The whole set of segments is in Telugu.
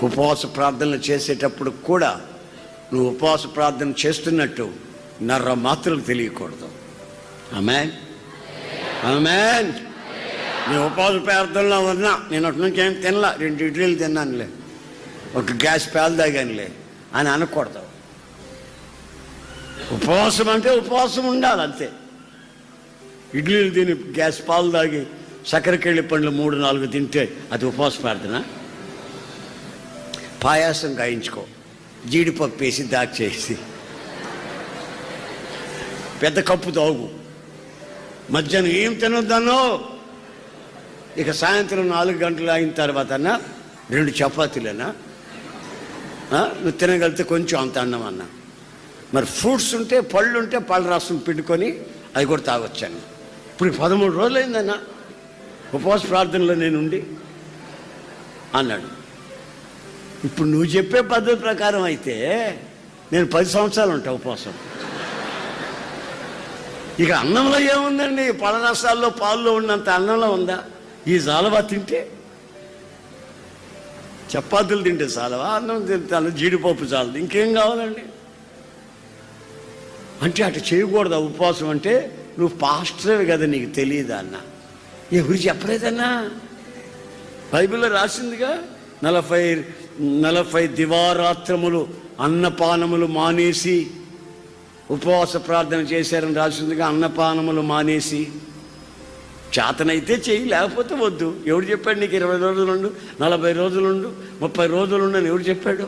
ఉపవాస ప్రార్థనలు చేసేటప్పుడు కూడా నువ్వు ఉపవాస ప్రార్థన చేస్తున్నట్టు నర్ర మాత్రలు తెలియకూడదు. ఆమేన్, ఆమేన్. నీ ఉపవాస ప్రార్థనలో ఉన్నా, నేను అటు నుంచి ఏం తినలా, 2 ఇడ్లీలు తిన్నానులే, ఒక గ్యాస్ పాలు తాగానులే అని అనకూడదు. ఉపవాసం అంటే ఉపవాసం ఉండాలి అంతే. ఇడ్లీలు తిని గ్యాస్ పాలు తాగి చక్కెరకెళ్ళి పండ్లు 3-4 తింటే అది ఉపవాస ప్రార్థన? పాయాసం గాయించుకో, జీడిపప్పు వేసి దాచేసి పెద్ద కప్పు తాగు. మధ్యాహ్నం ఏం తినొద్దనో, ఇక సాయంత్రం 4 గంటలు అయిన తర్వాత 2 చపాతీలనా, నువ్వు తినగలిగితే కొంచెం అంత అన్నం అన్నా. మరి ఫ్రూట్స్ ఉంటే, పళ్ళు ఉంటే పళ్ళ రసం పిండుకొని అది కూడా తాగొచ్చాను. ఇప్పుడు 13 రోజులైందన్నా ఉపవాస ప్రార్థనలో నేనుండి అన్నాడు. ఇప్పుడు నువ్వు చెప్పే పద్ధతి ప్రకారం అయితే నేను 10 సంవత్సరాలు ఉంటా ఉపవాసం. ఇక అన్నంలో ఏముందండి? పళ్ళ రసాల్లో పాల్లో ఉన్నంత అన్నంలో ఉందా? ఈ జాలవా తింటే, చపాతీలు తింటే చాలవా? అన్నం తింటాను, జీడిపప్పు చాలదు, ఇంకేం కావాలండి? అంటే అటు చేయకూడదు. ఉపవాసం అంటే నువ్వు పాస్టరే కదా, నీకు తెలియదా అన్న? ఎవరు చెప్పలేదన్నా? బైబిల్లో రాసిందిగా 40 దివారాత్రములు అన్నపానములు మానేసి ఉపవాస ప్రార్థన చేశారని రాసిందిగా. అన్నపానములు మానేసి చేతనైతే చెయ్యి, లేకపోతే వద్దు. ఎవడు చెప్పాడు నీకు 20 రోజులుండు, 40 రోజులుండు, 30 రోజులుండు అని ఎవడు చెప్పాడు?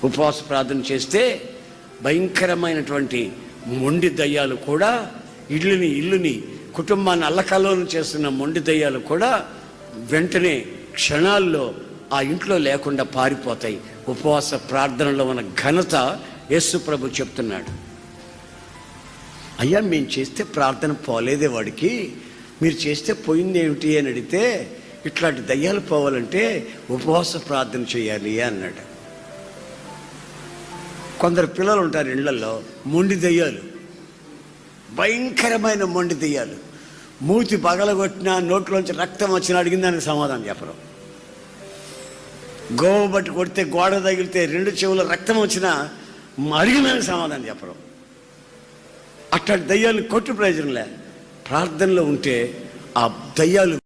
ఉపవాస ప్రార్థన చేస్తే భయంకరమైనటువంటి మొండి దయ్యాలు కూడా, ఇల్లుని కుటుంబాన్ని అల్లకల్లోలం చేస్తున్న మొండి దయ్యాలు కూడా వెంటనే క్షణాల్లో ఆ ఇంట్లో లేకుండా పారిపోతాయి. ఉపవాస ప్రార్థనలో ఉన్న ఘనత యేసు ప్రభు చెప్తున్నాడు. అయ్యా, మేము చేస్తే ప్రార్థన పోలేదే వాడికి, మీరు చేస్తే పోయింది ఏమిటి అని అడిగితే, ఇట్లాంటి దయ్యాలు పోవాలంటే ఉపవాస ప్రార్థన చేయాలి అన్నాడు. కొందరు పిల్లలు ఉంటారు ఇళ్లలో, మొండి దయ్యాలు, భయంకరమైన మొండి దయ్యాలు. మూతి పగలగొట్టినా, నోట్లోంచి రక్తం వచ్చినా అడిగిందానికి సమాధానం చెప్పరు. గోవ బట్టి కొడితే, గోడ తగిలితే 2 చెవుల రక్తం వచ్చినా అడిగిందానికి సమాధానం చెప్పరు. అట్లాంటి దయ్యాలు కొట్టు ప్రయోజనంలే. ప్రార్థనలో ఉంటే ఆ దయ్యాలు